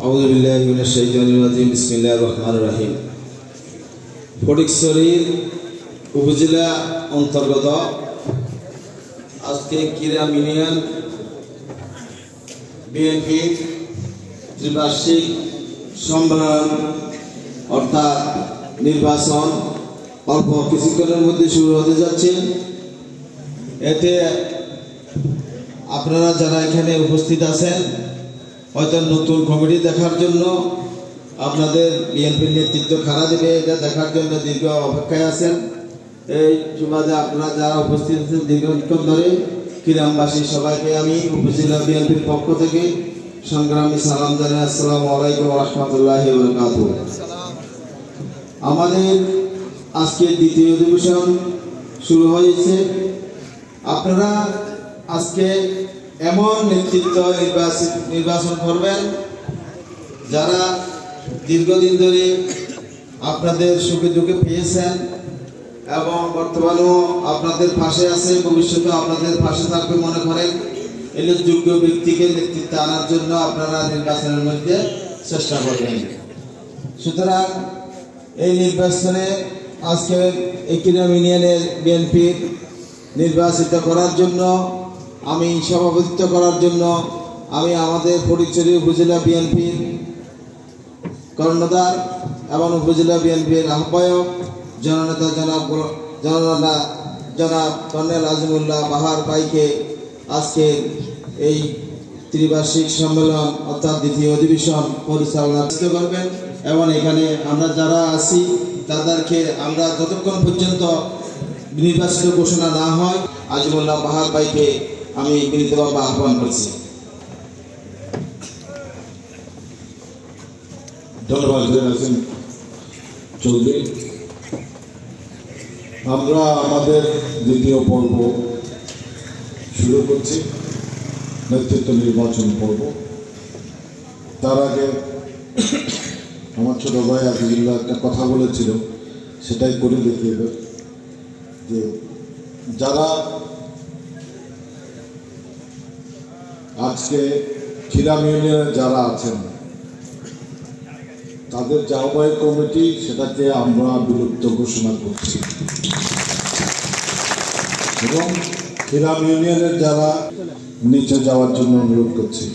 আউযু বিল্লাহি মিনাশ শাইতানির রাজিম। বিসমিল্লাহির রহমানির রহিম। ফটিকছড়ি উপজেলা অন্তর্গত আজকে কিরাম ইউনিয়ন বিএনপি ত্রিবার্ষিক সম্মেলন অর্থাৎ নির্বাচন অল্প কিছুক্ষণের মধ্যে শুরু হতে যাচ্ছে। এতে আপনারা যারা এখানে উপস্থিত আছেন হয়তো নতুন কমিটি দেখার জন্য আপনাদের বিএনপির নেতৃত্ব খাড়া দেবে এটা দেখার জন্য দীর্ঘ অপেক্ষায় আছেন। এই সুবাদে আপনারা যারা উপস্থিত আছেন দীর্ঘক্ষণ ধরে কিরামবাসী সবাইকে আমি উপজেলা বিএনপির পক্ষ থেকে সংগ্রামী সালাম জানাই। আসসালামু আলাইকুম ওয়া রাহমাতুল্লাহি ওয়া বারাকাতুহু। আমাদের আজকে দ্বিতীয় অধিবেশন শুরু হয়েছে। আপনারা আজকে এমন নেতৃত্ব নির্বাচন করবেন যারা দীর্ঘদিন ধরে আপনাদের সুখে দুঃখে পেয়েছেন এবং বর্তমানেও আপনাদের পাশে আছে, ভবিষ্যতে আপনাদের পাশে থাকবে মনে করেন এই যোগ্য ব্যক্তিকে নেতৃত্বে আনার জন্য আপনারা নির্বাচনের মধ্যে চেষ্টা করবেন। সুতরাং এই নির্বাচনে আজকে কিরাম ইউনিয়নের বিএনপির নির্বাচিত করার জন্য আমি সভাপতিত্ব করার জন্য আমি আমাদের ফটিকছড়ি উপজেলা বিএনপির কর্ণধার এবং উপজেলা বিএনপির আহ্বায়ক জননেতা জনাব কর্নেল আজিমুল্লাহ বাহার ভাইকে আজকে এই ত্রিবার্ষিক সম্মেলন অর্থাৎ দ্বিতীয় অধিবেশন পরিচালনা করবেন এবং এখানে আমরা যারা আছি তাদেরকে আমরা যতক্ষণ পর্যন্ত নির্বাচিত ঘোষণা না হয় আজিমুল্লাহ বাহার ভাইকে আমি বিনীতভাবে আহ্বান করছি। ধন্যবাদ চৌধুরী। আমরা আমাদের দ্বিতীয় পর্ব শুরু করছি, নেতৃত্ব নির্বাচন পর্ব। তার আগে আমার ছোট ভাই আজিজুল্লাহ একটা কথা বলেছিল, সেটাই করে দেখিয়ে দেবে যে যারা আজকে কিরাম ইউনিয়নে যারা আছেন তাদের যে আহ্বায়ক কমিটি সেটাকে আমরা বিলুপ্ত ঘোষণা করছি এবং কিরাম ইউনিয়নের যারা নিচে যাওয়ার জন্য অনুরোধ করছি।